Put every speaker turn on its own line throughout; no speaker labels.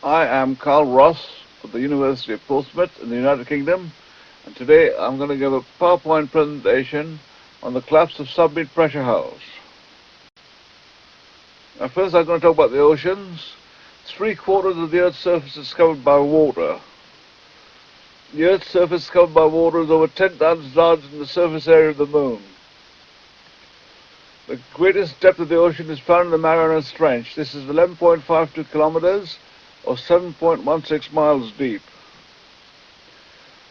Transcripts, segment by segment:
I am Carl Ross of the University of Portsmouth in the United Kingdom, and today I'm going to give a PowerPoint presentation on the collapse of submarine pressure hulls. Now first I'm going to talk about the oceans. 3/4 of the Earth's surface is covered by water. The Earth's surface covered by water is over 10 times larger than the surface area of the Moon. The greatest depth of the ocean is found in the Mariana Trench. This is 11.52 kilometers or 7.16 miles deep.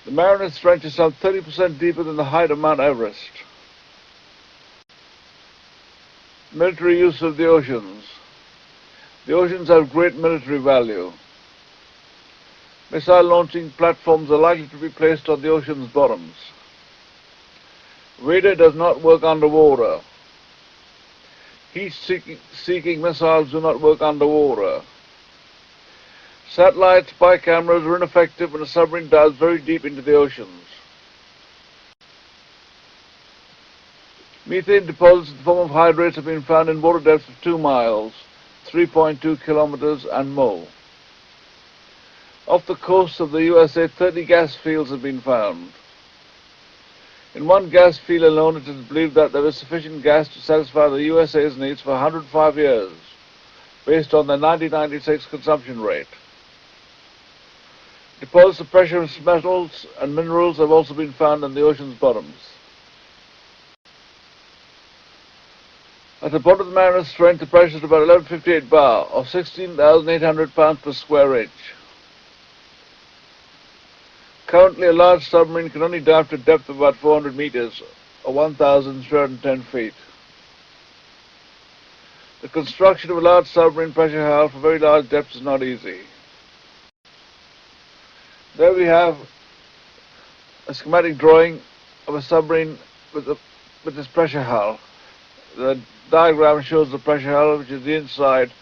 The Mariana Trench is some 30% deeper than the height of Mount Everest. Military use of the oceans. The oceans have great military value. Missile launching platforms are likely to be placed on the ocean's bottoms. Radar does not work underwater. Heat-seeking missiles do not work underwater. Satellite spy cameras are ineffective when a submarine dives very deep into the oceans. Methane deposits in the form of hydrates have been found in water depths of 2 miles, 3.2 kilometers and more. Off the coast of the USA, 30 gas fields have been found. In one gas field alone, it is believed that there is sufficient gas to satisfy the USA's needs for 105 years, based on their 1996 consumption rate. Deposits of precious metals and minerals have also been found in the ocean's bottoms. At the bottom of the Mariana Trench, the pressure is about 1158 bar, or 16,800 pounds per square inch. Currently, a large submarine can only dive to a depth of about 400 meters, or 1,310 feet. The construction of a large submarine pressure hull for very large depths is not easy. There we have a schematic drawing of a submarine with this pressure hull. The diagram shows the pressure hull, which is the inside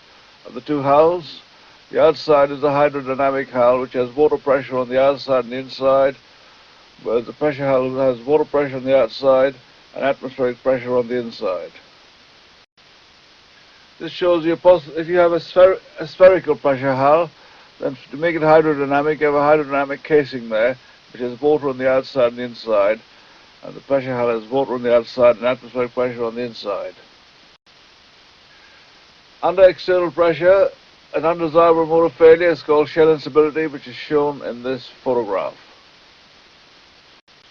of the two hulls. The outside is the hydrodynamic hull, which has water pressure on the outside and the inside, whereas the pressure hull has water pressure on the outside and atmospheric pressure on the inside. This shows you if you have a spherical pressure hull, then to make it hydrodynamic, you have a hydrodynamic casing there, which has water on the outside and the inside, and the pressure hull has water on the outside and atmospheric pressure on the inside. Under external pressure, an undesirable motor failure is called shell instability, which is shown in this photograph.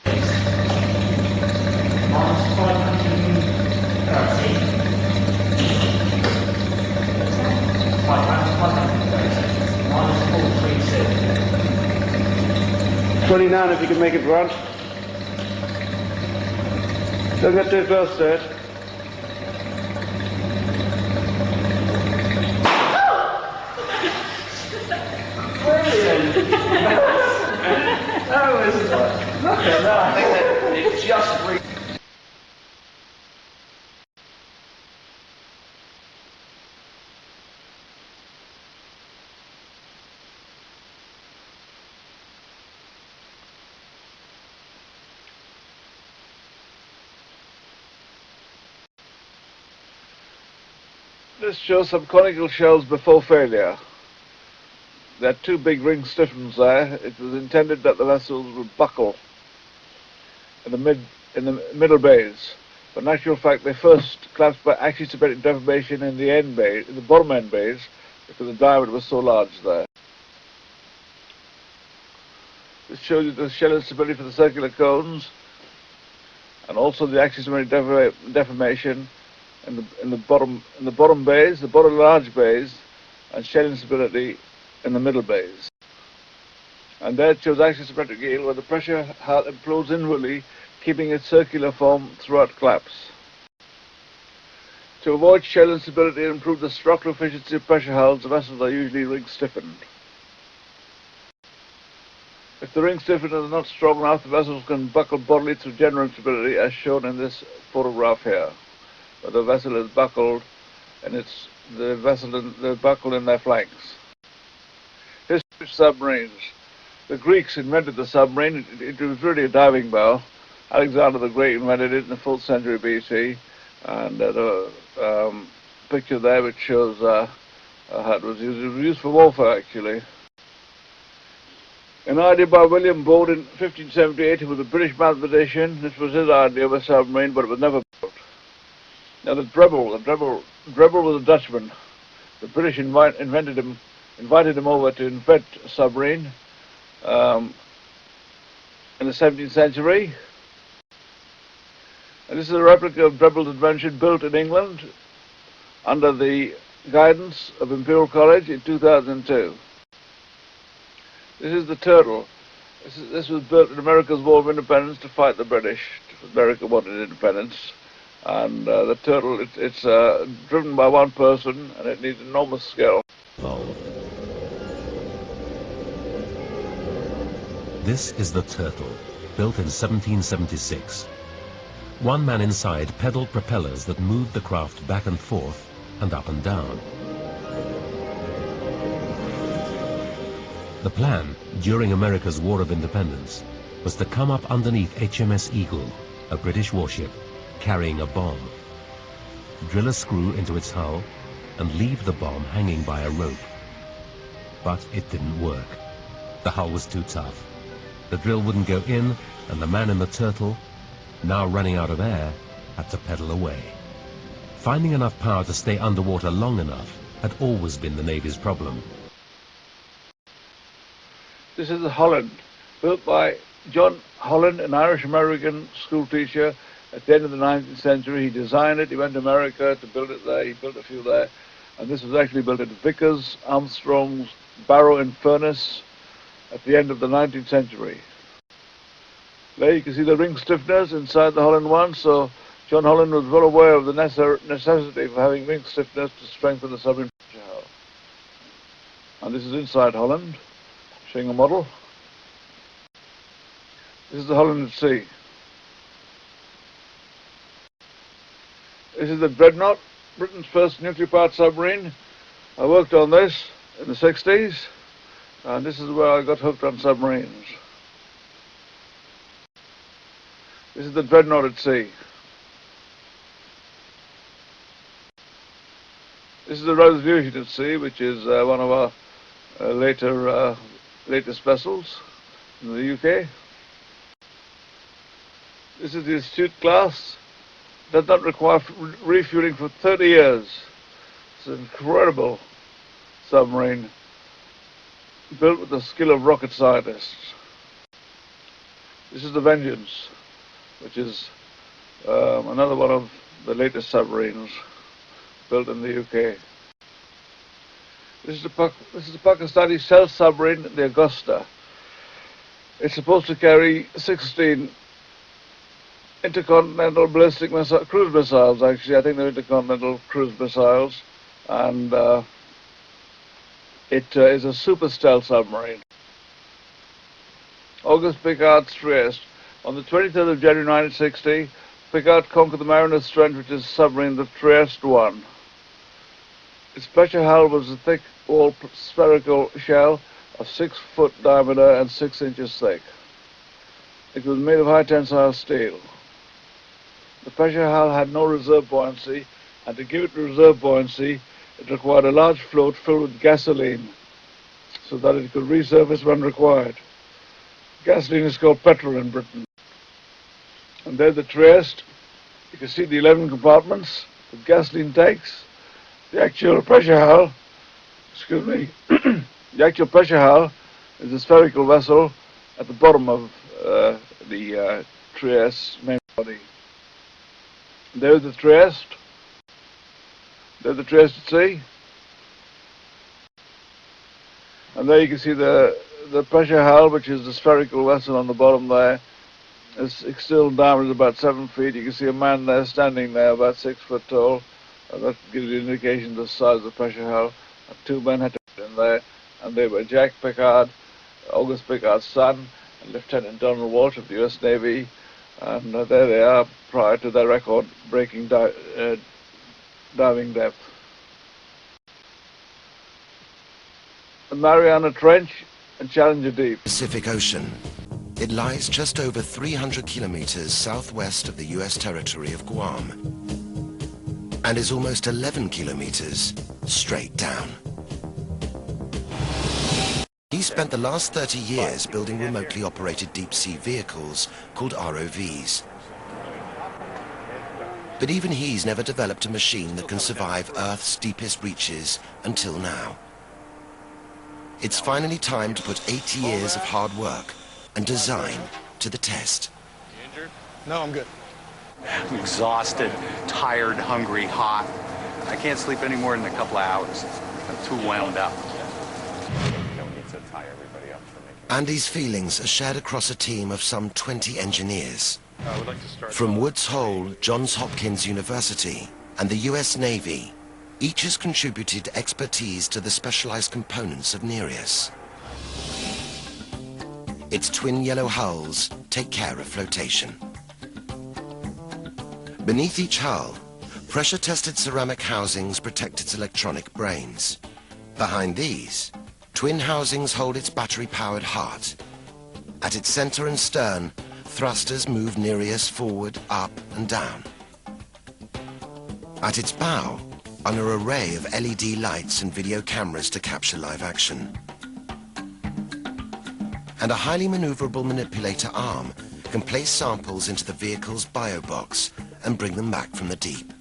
Minus 530. 530. Minus 432.
29 if you can make it run. Don't get too close to it.
Brilliant! That was look at that. I think that it just
This shows some conical shells before failure. There are two big ring stiffens there. It was intended that the vessels would buckle in the middle bays, but in actual fact they first collapsed by axisymmetric deformation in the bottom end bays, because the diameter was so large there. This shows you the shell instability for the circular cones, and also the axisymmetric deformation in the bottom bays, the bottom large bays, and shell instability in the middle bays. And there it shows axisymmetric yield, where the pressure hull implodes inwardly, keeping its circular form throughout collapse. To avoid shell instability and improve the structural efficiency of pressure hulls, the vessels are usually ring stiffened. If the ring stiffeners are not strong enough, the vessels can buckle bodily through general instability, as shown in this photograph here, where the vessel is buckled and the buckle in their flanks. History of submarines. The Greeks invented the submarine. It was really a diving bell. Alexander the Great invented it in the 4th century BC, and there's a picture there which shows hut was used. It was used for warfare, actually. An idea by William Bode in 1578 with a British mathematician. This was his idea of a submarine, but it was never built. Now the Drebbel was a Dutchman. The British invited him over to invent a submarine in the 17th century. And this is a replica of Drebbel's invention built in England under the guidance of Imperial College in 2002. This is the Turtle. This was built in America's War of Independence to fight the British. America wanted independence. And the Turtle, it's driven by one person, and it needs enormous skill.
This is the Turtle, built in 1776. One man inside pedaled propellers that moved the craft back and forth and up and down. The plan, during America's War of Independence, was to come up underneath HMS Eagle, a British warship, carrying a bomb, drill a screw into its hull, and leave the bomb hanging by a rope. But it didn't work. The hull was too tough. The drill wouldn't go in, and the man in the Turtle, now running out of air, had to pedal away. Finding enough power to stay underwater long enough had always been the Navy's problem.
This is the Holland, built by John Holland, an Irish-American school teacher. At the end of the 19th century, he designed it. He went to America to build it there. He built a few there. And this was actually built at Vickers Armstrong's Barrow in Furness at the end of the 19th century. There you can see the ring stiffeners inside the Holland one. So John Holland was well aware of the necessity for having ring stiffeners to strengthen the submarine pressure hull. And this is inside Holland, showing a model. This is the Holland at sea. This is the Dreadnought, Britain's first nuclear-powered submarine. I worked on this in the 60s, and this is where I got hooked on submarines. This is the Dreadnought at sea. This is the Resolution at sea, which is one of our latest vessels in the UK. This is the Astute class. Does not require refueling for 30 years. It's an incredible submarine built with the skill of rocket scientists. This is the Vengeance, which is another one of the latest submarines built in the UK. This is the Pakistani stealth submarine, the Augusta. It's supposed to carry 16 intercontinental ballistic cruise missiles, actually. I think they're intercontinental cruise missiles. And it is a super stealth submarine. August Pickard's Trieste. On the 23rd of January 1960, Pickard conquered the Mariana Trench, which is a submarine of Trieste 1. Its pressure hull was a thick wall spherical shell of 6 foot diameter and 6 inches thick. It was made of high tensile steel. The pressure hull had no reserve buoyancy, and to give it reserve buoyancy, it required a large float filled with gasoline so that it could resurface when required. Gasoline is called petrol in Britain. And there's the Trieste. You can see the 11 compartments with gasoline tanks. The actual pressure hull, the actual pressure hull is a spherical vessel at the bottom of the Trieste main body. There's the Trieste. There's the Trieste at sea. And there you can see the pressure hull, which is the spherical vessel on the bottom there. Its external diameter is about 7 feet. You can see a man there standing there about 6 foot tall. That gives you an indication of the size of the pressure hull. And 2 men had to get in there, and they were Jack Pickard, August Pickard's son, and Lieutenant Donald Walsh of the US Navy. And there they are prior to their record-breaking diving depth. The Mariana Trench and Challenger Deep.
Pacific Ocean. It lies just over 300 kilometers southwest of the US territory of Guam and is almost 11 kilometers straight down. He spent the last 30 years building remotely operated deep-sea vehicles called ROVs. But even he's never developed a machine that can survive Earth's deepest reaches until now. It's finally time to put 80 years of hard work and design to the test.
No, I'm good. I'm exhausted, tired, hungry, hot. I can't sleep any more than a couple of hours. I'm too wound up.
Andy's feelings are shared across a team of some 20 engineers. From Woods Hole, Johns Hopkins University, and the US Navy, each has contributed expertise to the specialized components of Nereus. Its twin yellow hulls take care of flotation. Beneath each hull, pressure-tested ceramic housings protect its electronic brains. Behind these, twin housings hold its battery-powered heart. At its center and stern, thrusters move Nereus forward, up, and down. At its bow, an array of LED lights and video cameras to capture live action. And a highly maneuverable manipulator arm can place samples into the vehicle's biobox and bring them back from the deep.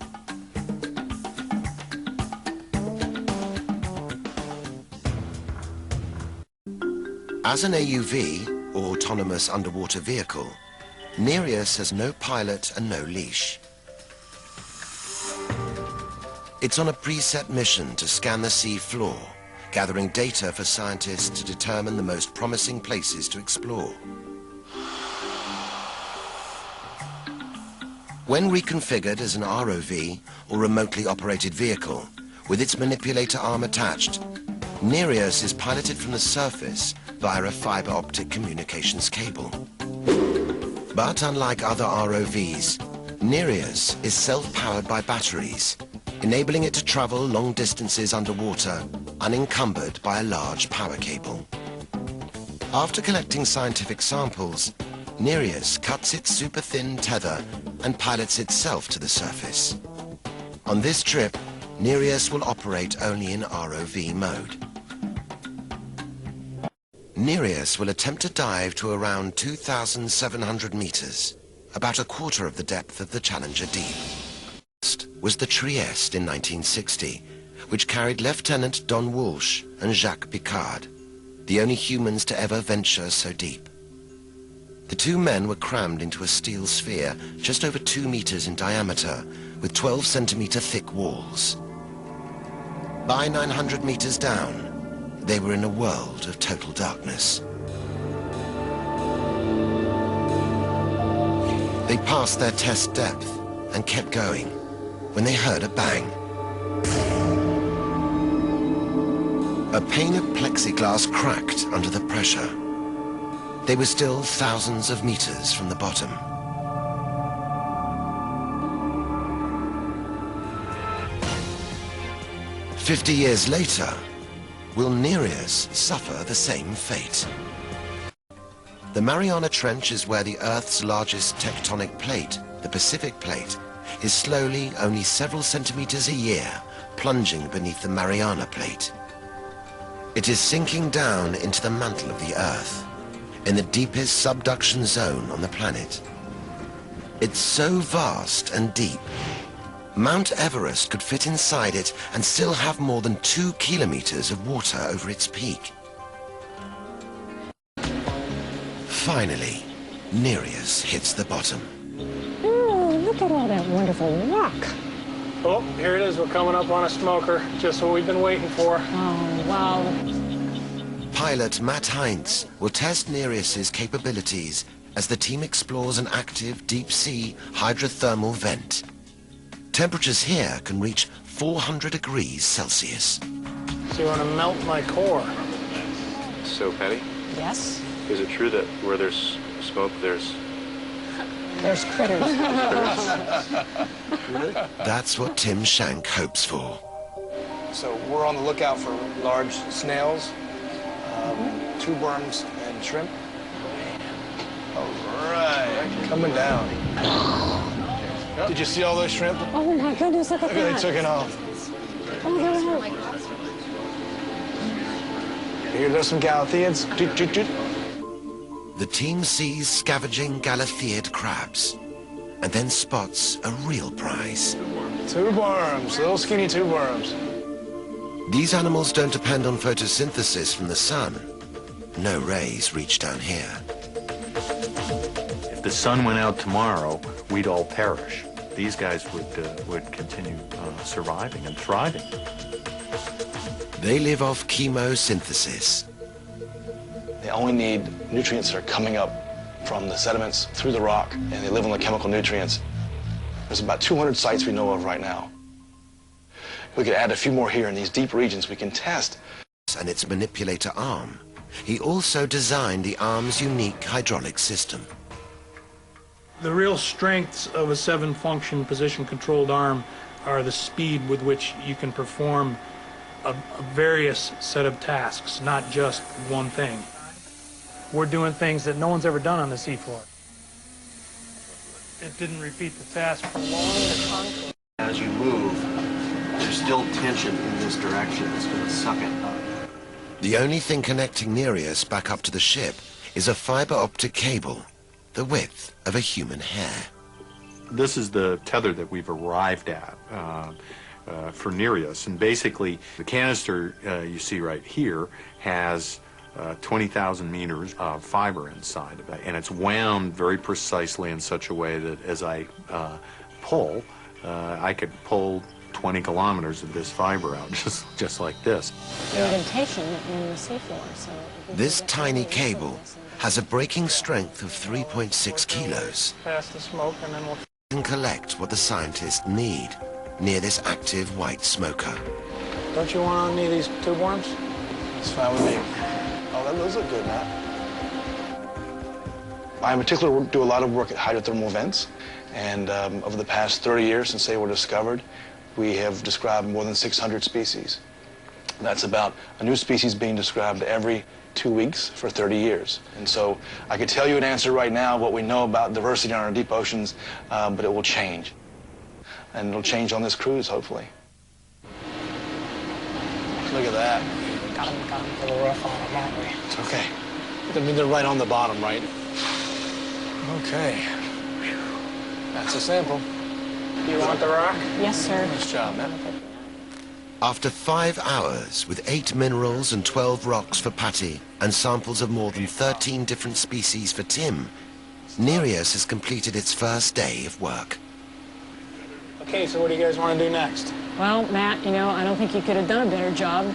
As an AUV, or autonomous underwater vehicle, Nereus has no pilot and no leash. It's on a preset mission to scan the sea floor, gathering data for scientists to determine the most promising places to explore. When reconfigured as an ROV, or remotely operated vehicle, with its manipulator arm attached, Nereus is piloted from the surface via a fiber optic communications cable. But unlike other ROVs, Nereus is self-powered by batteries, enabling it to travel long distances underwater, unencumbered by a large power cable. After collecting scientific samples, Nereus cuts its super-thin tether and pilots itself to the surface. On this trip, Nereus will operate only in ROV mode. Nereus will attempt to dive to around 2,700 meters, about a quarter of the depth of the Challenger Deep. Was the Trieste in 1960, which carried Lieutenant Don Walsh and Jacques Picard, the only humans to ever venture so deep. The two men were crammed into a steel sphere just over 2 meters in diameter, with 12-centimeter thick walls. By 900 meters down, they were in a world of total darkness. They passed their test depth and kept going when they heard a bang. A pane of plexiglass cracked under the pressure. They were still thousands of meters from the bottom. "50 years later, will Nereus suffer the same fate?" The Mariana Trench is where the Earth's largest tectonic plate, the Pacific Plate, is slowly, only several centimeters a year, plunging beneath the Mariana Plate. It is sinking down into the mantle of the Earth, in the deepest subduction zone on the planet. It's so vast and deep, Mount Everest could fit inside it and still have more than 2 kilometers of water over its peak. Finally, Nereus hits the bottom.
Oh, look at all that wonderful rock.
Oh, here it is. We're coming up on a smoker. Just what we've been waiting for.
Oh, wow.
Pilot Matt Heinz will test Nereus's capabilities as the team explores an active deep-sea hydrothermal vent. Temperatures here can reach 400 degrees Celsius.
So you want to melt my core?
So, Patty,
Yes?
is it true that where there's smoke, there's...
There's critters.
That's what Tim Shank hopes for.
So we're on the lookout for large snails, tube worms, and shrimp. All right, coming down. Did you see all those shrimp?
Oh, my goodness, look at
Look,
that.
they took it off.
Oh, there we go.
Here, there's some galatheads. Doot, doot, doot.
The team sees scavenging galatheid crabs and then spots a real prize.
Tube worms, little skinny tube worms.
These animals don't depend on photosynthesis from the sun. No rays reach down here.
If the sun went out tomorrow, we'd all perish. These guys would continue surviving and thriving.
They live off chemosynthesis.
They only need nutrients that are coming up from the sediments through the rock, and they live on the chemical nutrients. There's about 200 sites we know of right now. We could add a few more here in these deep regions we can test.
And its manipulator arm. He also designed the arm's unique hydraulic system.
The real strengths of a 7-function position-controlled arm are the speed with which you can perform a various set of tasks, not just one thing. We're doing things that no one's ever done on the seafloor. It didn't repeat the task for long.
As you move, there's still tension in this direction. It's going to suck it up.
The only thing connecting Nereus back up to the ship is a fiber optic cable, the width of a human hair.
This is the tether that we've arrived at for Nereus, and basically the canister you see right here has 20,000 meters of fiber inside of it, and it's wound very precisely in such a way that as I pull, I could pull 20 kilometers of this fiber out, just like this.
Indentation in the seafloor, so...
This tiny cable has a breaking strength of 3.6 kilos.
Past the smoke, and then we'll...
And collect what the scientists need near this active white smoker.
Don't you want any of these tube worms?
It's fine with me. Oh, those look good, Matt. I in particular do a lot of work at hydrothermal vents, and over the past 30 years since they were discovered, we have described more than 600 species. That's about a new species being described every 2 weeks for 30 years. And so I could tell you an answer right now what we know about diversity on our deep oceans, but it will change. And it'll change on this cruise, hopefully. Look at that.
Got him a little rough on them, aren't we?
It's okay. I mean, they're right on the bottom, right? Okay. That's a sample.
You want the rock?
Yes, sir.
Nice job, man.
After 5 hours, with 8 minerals and 12 rocks for Patty, and samples of more than 13 different species for Tim, Nereus has completed its first day of work.
Okay, so what do you guys want to do next?
Well, Matt, you know, I don't think you could have done a better job.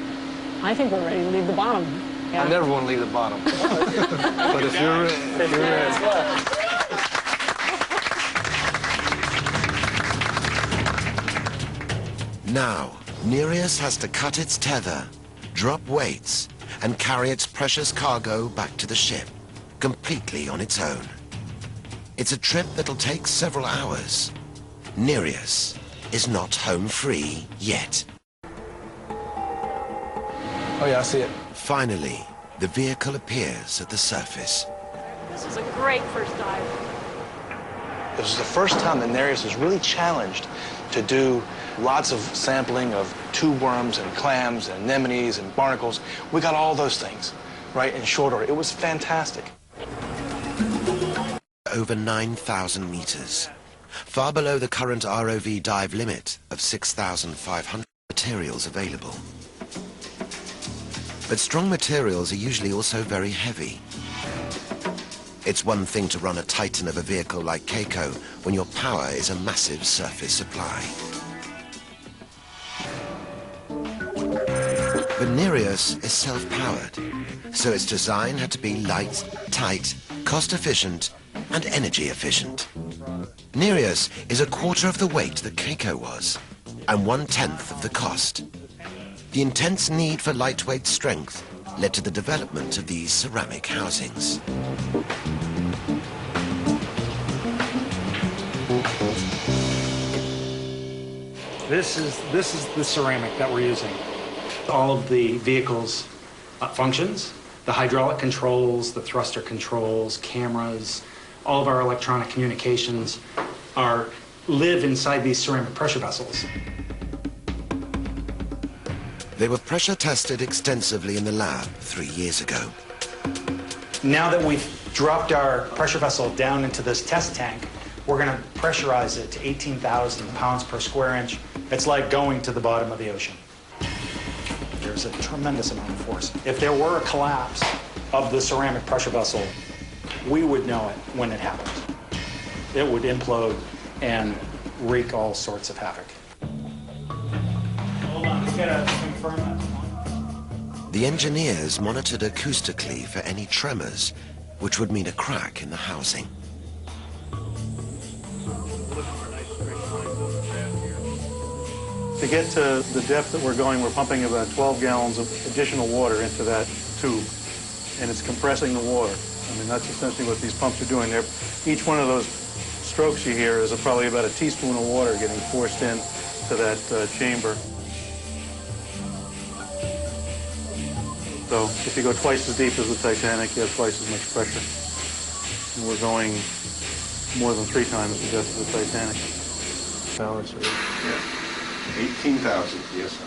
I think we're ready to leave the bottom. Yeah.
I never want to leave the bottom. But if you're ready.
Now, Nereus has to cut its tether, drop weights, and carry its precious cargo back to the ship, completely on its own. It's a trip that'll take several hours. Nereus is not home free yet.
Oh yeah, I see it.
Finally, the vehicle appears at the surface.
This is a great first dive.
This is the first time that Nereus was really challenged to do lots of sampling of tube worms and clams and anemones and barnacles. We got all those things, right, in short order. It was fantastic.
Over 9,000 meters, far below the current ROV dive limit of 6,500 materials available. But strong materials are usually also very heavy. It's one thing to run a titan of a vehicle like Keiko when your power is a massive surface supply. But Nereus is self-powered, so its design had to be light, tight, cost-efficient, and energy-efficient. Nereus is a quarter of the weight that Keiko was, and 1/10 of the cost. The intense need for lightweight strength led to the development of these ceramic housings.
This is the ceramic that we're using. All of the vehicle's functions, the hydraulic controls, the thruster controls, cameras, all of our electronic communications live inside these ceramic pressure vessels.
They were pressure tested extensively in the lab 3 years ago.
Now that we've dropped our pressure vessel down into this test tank, we're going to pressurize it to 18,000 pounds per square inch. It's like going to the bottom of the ocean. There's a tremendous amount of force. If there were a collapse of the ceramic pressure vessel, we would know it when it happened. It would implode and wreak all sorts of havoc. Hold on, let's get a confirm that.
The engineers monitored acoustically for any tremors, which would mean a crack in the housing.
To get to the depth that we're going, we're pumping about 12 gallons of additional water into that tube, and it's compressing the water. I mean, that's essentially what these pumps are doing. Each one of those strokes you hear is probably about a teaspoon of water getting forced in to that chamber. So if you go twice as deep as the Titanic, you have twice as much pressure. And we're going more than 3 times the depth of the Titanic. Balance rate.
Yeah. 18,000 psi.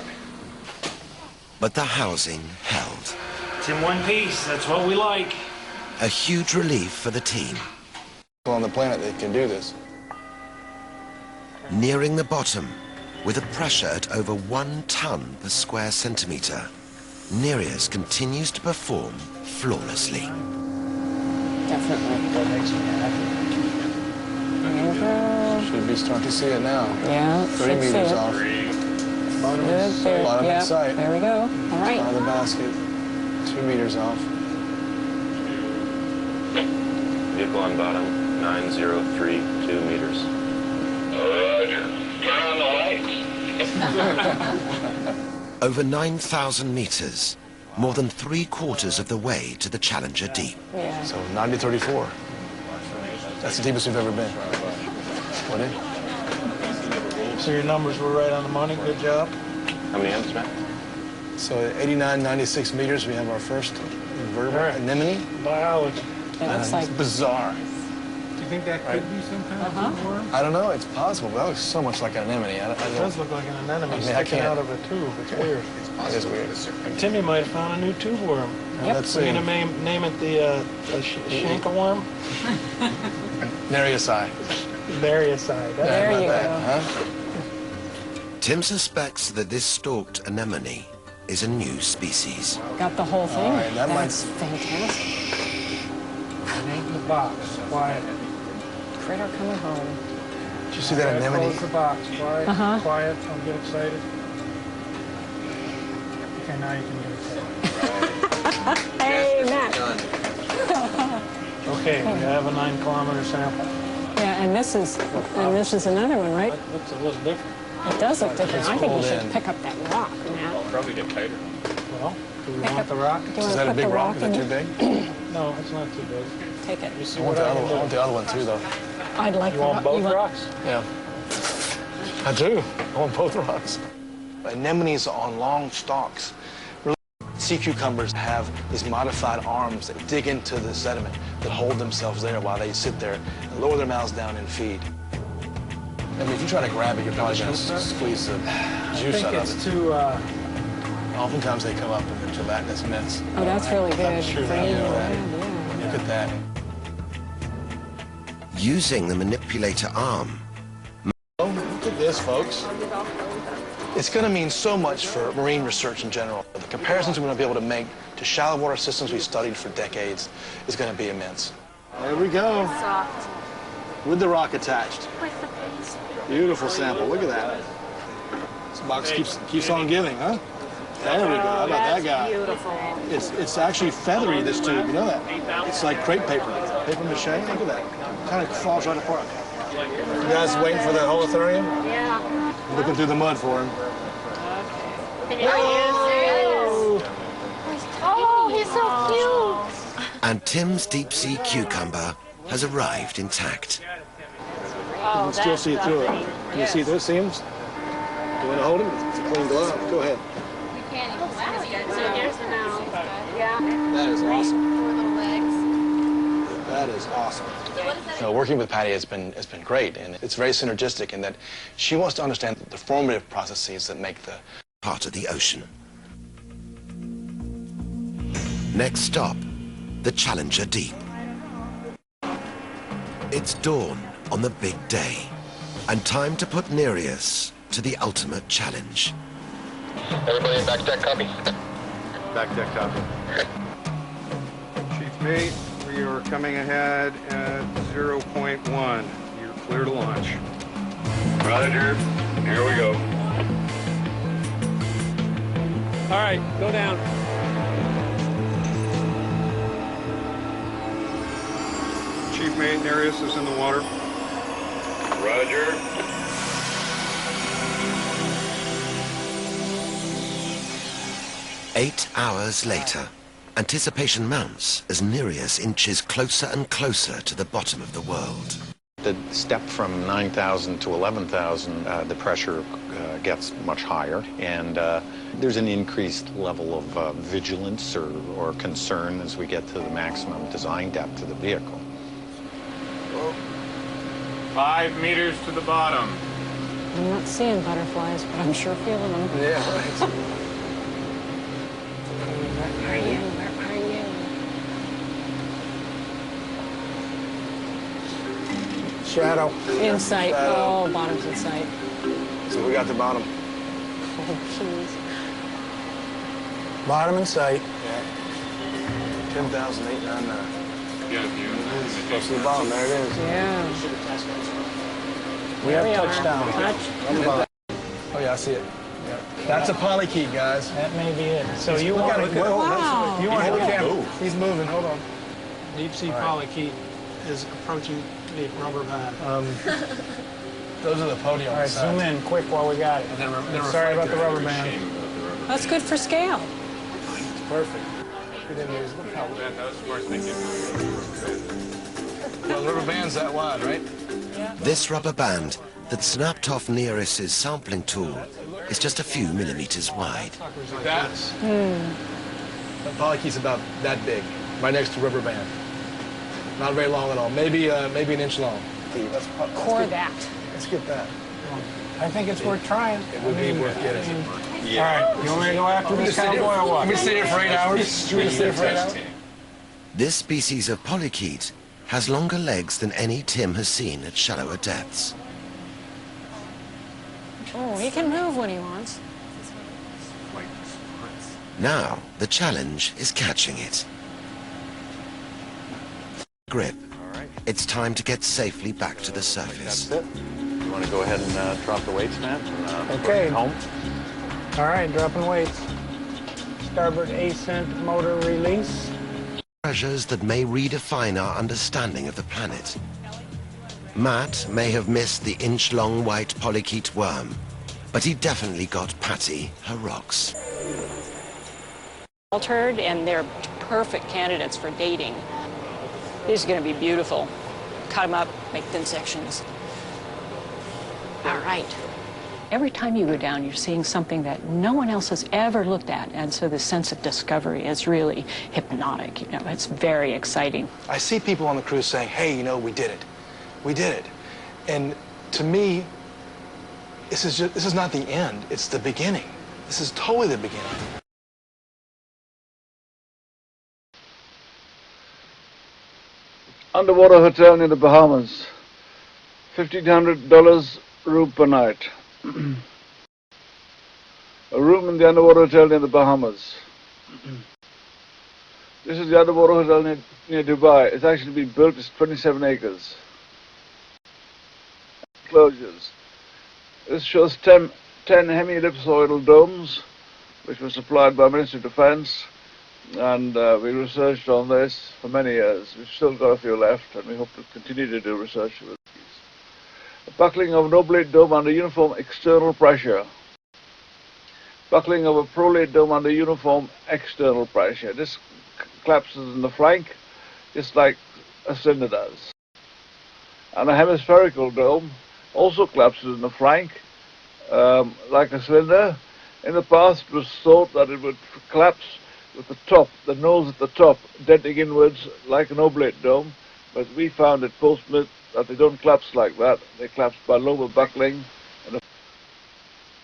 But the housing held.
It's in one piece. That's what we like.
A huge relief for the team.
On the planet that can do this.
Nearing the bottom, with a pressure at over 1 ton per square centimetre, Nereus continues to perform flawlessly.
Definitely. That makes me happy.
Should be starting to see it now.
Yeah,
3 meters off. Bottom in sight.
There we go. All right.
Out of the basket. 2 meters off.
Vehicle on bottom, 9032 meters.
Turn on the lights.
Over 9,000 metres, more than 3/4 of the way to the Challenger Deep.
Yeah.
So 9034. That's the deepest we've ever been. What is?
So your numbers were right on the money. Good job.
How many amps, Matt?
So at 89, 96 meters, we have our first invertebrate, anemone.
Biology.
It looks like
It's bizarre.
Do you think that could be some kind of worm?
I don't know. It's possible, but that looks so much like an anemone.
It does look like an anemone sticking out of a tube. It's weird.
It is weird.
Timmy might have found a new tube worm.
Let's see.
We're going to name it the Shanka worm?
Nereusii.
Nereusii.
There you go.
Huh?
Tim suspects that this stalked anemone is a new species.
Got the whole thing.
All right, that
That's fantastic.
It ain't in the box. Quiet.
Critter coming home.
Did you see that anemone?
Close the box. Quiet. Quiet. Don't get excited. Okay, now you can get excited.
Hey, Matt.
Okay, we have a 9-kilometer sample.
Yeah, and this is another one, right?
That looks a little different.
It does look different.
It's
I think you
pulled
should
in.
pick up that rock, Matt.
Probably get tighter.
Well, do we want the rock?
Do you
Is
want
that
to
a
put
big
the
rock?
rock
Is
in
that too
there?
big?
No, it's not too big.
Take it.
You see
I want
what
the
I
other
can
one. I want
do?
the other one too, though.
I'd like
You
the
want
rock.
both rocks?
Yeah. I do. I want both rocks. Anemones are on long stalks. Sea cucumbers have these modified arms that dig into the sediment that hold themselves there while they sit there and lower their mouths down and feed. I mean, if you try to grab it, you're probably going to squeeze the juice out of it.
It's too,
Oftentimes they come up in the gelatinous mitts.
Oh, that's really good.
I'm sure
For
that-
you,
Yeah. Look at that.
Using the manipulator arm,
Oh, look at this, folks. It's going to mean so much for marine research in general. The comparisons we're going to be able to make to shallow water systems we've studied for decades is going to be immense. There we go.
Soft.
With the rock attached.
With the face.
Beautiful sample. Look at that. This box keeps on giving, huh? There we go. How about that guy?
Beautiful.
It's actually feathery, this tube. You know that? It's like crepe paper. Paper mache. Look at that. Kind of falls right apart. You guys waiting for the holothurium?
Yeah.
Looking through the mud for him.
There he is. Oh, he's so cute.
and Tim's deep sea cucumber has arrived intact.
You can still see through it. Can you see through it, seams? You want to hold it? It's a clean glove. Go ahead.
We can't even see it. So here's the mouth. Yeah.
That is awesome.
4 little legs.
That is awesome. Working with Patty has been great, and it's very synergistic in that she wants to understand the formative processes that make the
part of the ocean, Next stop, the Challenger Deep. It's dawn on the big day, and time to put Nereus to the ultimate challenge.
Everybody in back deck, copy.
Back deck copy. Chief Mate, we are coming ahead at 0.1. You're clear to launch.
Roger. Here we go.
All right, go down.
Chief Mate, Nereus is in the water.
Roger.
Eight hours later, anticipation mounts as Nereus inches closer and closer to the bottom of the world.
The step from 9,000 to 11,000, the pressure gets much higher, and there's an increased level of vigilance or concern as we get to the maximum design depth of the vehicle.
5 meters to the bottom.
I'm not seeing butterflies, but I'm sure feeling them.
Yeah, right.
Where are you? Where are you?
Shadow.
In sight. Oh, bottom's in sight.
So we got the bottom.
Oh, jeez.
Bottom in sight. Yeah. 10,899. Close to the bottom. There it is.
Yeah.
We have
There we are.
touchdown.
Touch.
Oh yeah, I see it. Yeah. That's a polykeet, guys.
That may be it. So you
Look
want
at it.
to
Whoa,
Wow.
you want to look at him. He's moving. Hold on.
deep sea
All right.
polykeet is approaching the rubber band.
Those are the podium.
All right, zoom in quick while we got it. Sorry about the rubber band.
That's good for scale.
It's perfect. Look how
That was worth thinking.
well, the rubber band's that wide, right?
This rubber band that snapped off Nereus's sampling tool is just a few millimeters wide.
That's the polykeet's about that big, right next to rubber band. Not very long at all. Maybe an inch long.
Core that.
Let's get that.
I think it's worth trying.
It would be worth getting.
All right, you want me to go after this cowboy or what?
Can we stay here for 8 hours? Can we stay here for 8 hours?
This species of polykeet has longer legs than any Tim has seen at shallower depths.
Oh, he can move when he wants.
Now, the challenge is catching it. Grip. It's time to get safely back to the surface.
That's it. You want to go ahead and drop the weights, Matt?
Okay.
Home.
All right, dropping weights. Starboard ascent motor release.
Treasures that may redefine our understanding of the planet. Matt may have missed the inch-long white polykeet worm, but he definitely got Patty her rocks.
Altered, and they're perfect candidates for dating. These are going to be beautiful. Cut them up, make thin sections. All right. Every time you go down, you're seeing something that no one else has ever looked at, and so the sense of discovery is really hypnotic. You know, it's very exciting.
I see people on the cruise saying, hey, you know, we did it. We did it. And to me, this is not the end. It's the beginning. This is totally the beginning.
Underwater hotel near the Bahamas. $1,500 room per night. A room in the underwater hotel near the Bahamas. This is the underwater hotel near Dubai. It's actually been built. It's 27 acres. Enclosures. This shows 10 hemi-ellipsoidal domes, which were supplied by Ministry of Defence. And we researched on this for many years. We've still got a few left, and we hope to continue to do research with these. The buckling of an oblate dome under uniform external pressure. Buckling of a prolate dome under uniform external pressure. This collapses in the flank, just like a cylinder does. And a hemispherical dome also collapses in the flank, like a cylinder. In the past, it was thought that it would collapse with the top, the nose at the top, denting inwards like an oblate dome, but we found at post-myth that they don't collapse like that. They collapse by lower buckling. And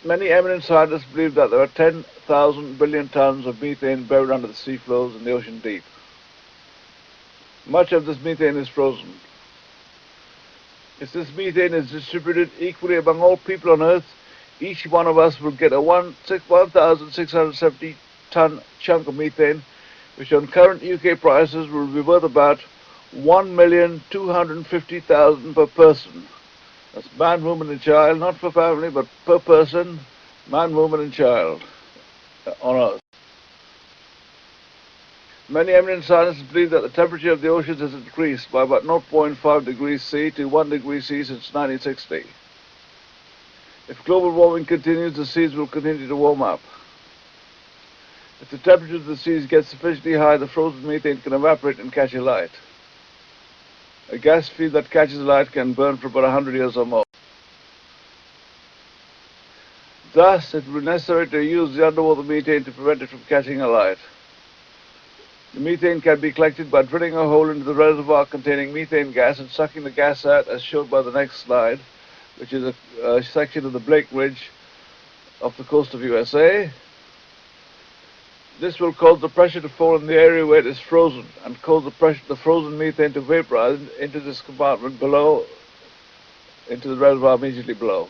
many eminent scientists believe that there are 10 1,000 billion tons of methane buried under the seafloors in the ocean deep. Much of this methane is frozen. If this methane is distributed equally among all people on Earth, each one of us will get a 1,670 ton chunk of methane, which on current UK prices will be worth about 1,250,000 per person. That's man, woman and child, not for family, but per person, man, woman and child on Earth. Many eminent scientists believe that the temperature of the oceans has increased by about 0.5 degrees C to 1 degree C since 1960. If global warming continues, the seas will continue to warm up. If the temperature of the seas gets sufficiently high, the frozen methane can evaporate and catch alight. A gas field that catches light can burn for about 100 years or more. Thus, it will be necessary to use the underwater methane to prevent it from catching alight. The methane can be collected by drilling a hole into the reservoir containing methane gas and sucking the gas out, as shown by the next slide, which is a section of the Blake Ridge off the coast of USA. This will cause the pressure to fall in the area where it is frozen and cause the frozen methane to vaporize into this compartment below, into the reservoir immediately below.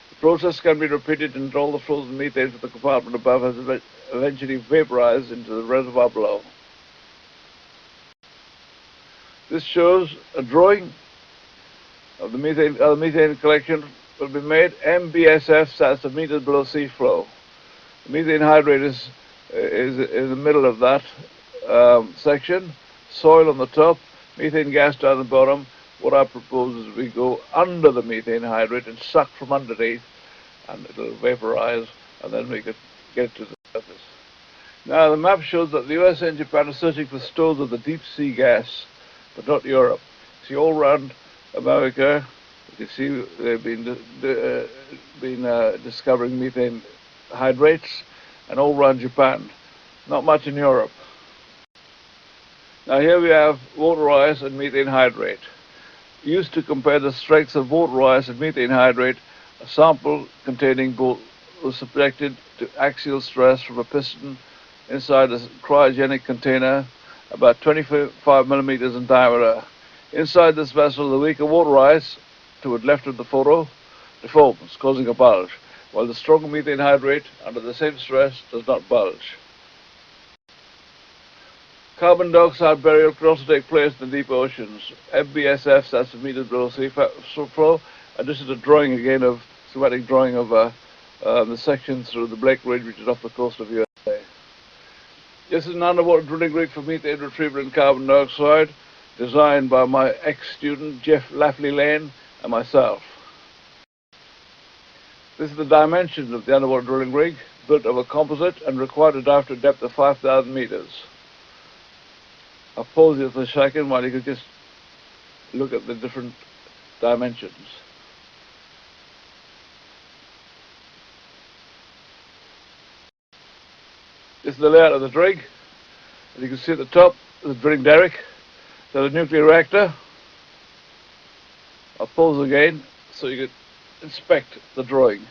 The process can be repeated until all the frozen methane from the compartment above has eventually vaporized into the reservoir below. This shows a drawing of the methane collection will be made. MBSF, that's the meters below sea flow. The methane hydrate is in the middle of that section, soil on the top, methane gas down the bottom. What I propose is we go under the methane hydrate and suck from underneath, and it'll vaporize, and then we could get to the surface. Now the map shows that the USA and Japan are searching for stores of the deep sea gas, but not Europe. See, all around America, you can see they've been discovering methane hydrates, and all around Japan. Not much in Europe. Now here we have water ice and methane hydrate. Used to compare the strengths of water ice and methane hydrate, a sample containing both was subjected to axial stress from a piston inside a cryogenic container about 25 millimeters in diameter. Inside this vessel, the weaker water ice, to the left of the photo, deforms, causing a bulge, while the stronger methane hydrate, under the same stress, does not bulge. Carbon dioxide burial can also take place in the deep oceans. MBSF, that's the meters below sea flow, and this is a drawing again of, schematic drawing of the section through the Blake Ridge, which is off the coast of USA. This is an underwater drilling rig for methane retrieval and carbon dioxide, designed by my ex-student Jeff Lafley-Lane and myself. This is the dimensions of the underwater drilling rig, built of a composite and required to dive to a depth of 5,000 meters. I'll pause here for a second while you can just look at the different dimensions. This is the layout of the rig. As you can see at the top, the drilling derrick. There's a nuclear reactor. I'll pause again so you can inspect the drawing.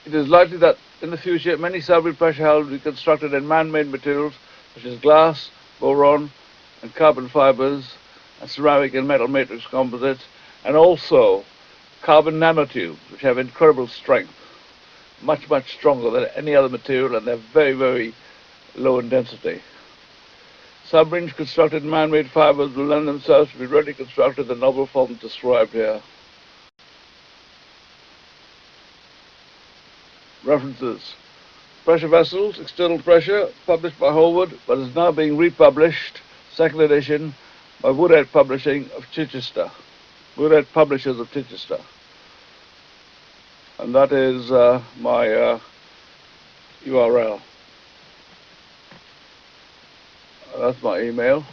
It is likely that in the future many submarine pressure hulls will be constructed in man-made materials such as glass, boron and carbon fibers and ceramic and metal matrix composites, and also carbon nanotubes, which have incredible strength, much stronger than any other material, and they're very low in density. Submarines constructed in man-made fibers will lend themselves to be readily constructed in the novel form described here. References: Pressure Vessels, External Pressure, published by Hallward, but is now being republished, second edition, by Woodhead Publishing of Chichester. Woodhead Publishers of Chichester. And that is my URL. That's my email.